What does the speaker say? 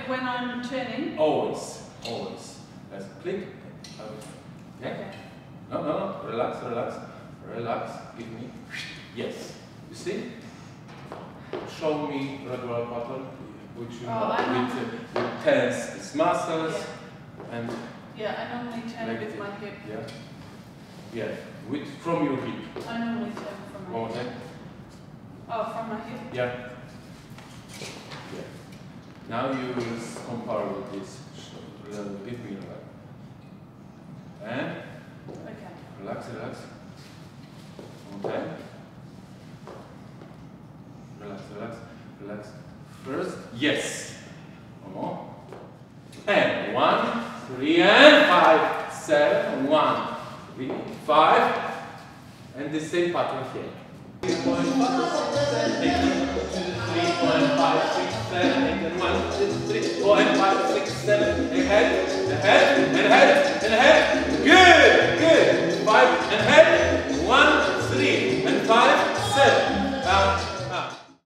when I'm turning? Always, always. Let's click. Yeah? Okay. No, no, no. Relax, relax. Relax. Give me. Yes. You see? Show me regular pattern, which you know, with tense these muscles and yeah, I normally turn with my hip. Yeah. Yeah. With from your hip. I normally turn from my hip. Oh, from my hip? Yeah. Yeah. Now you will compare with this. Give me relax. And okay. Relax, relax. Okay. Relax, relax, relax. First, yes. One more. And 1, 3, and 5, 7, 1, 3, 5, and the same pattern here. 3.5, 6, 7, 8, and 1, 2, 3, 4, and 5, 6, 7, ahead, ahead, and ahead, and ahead.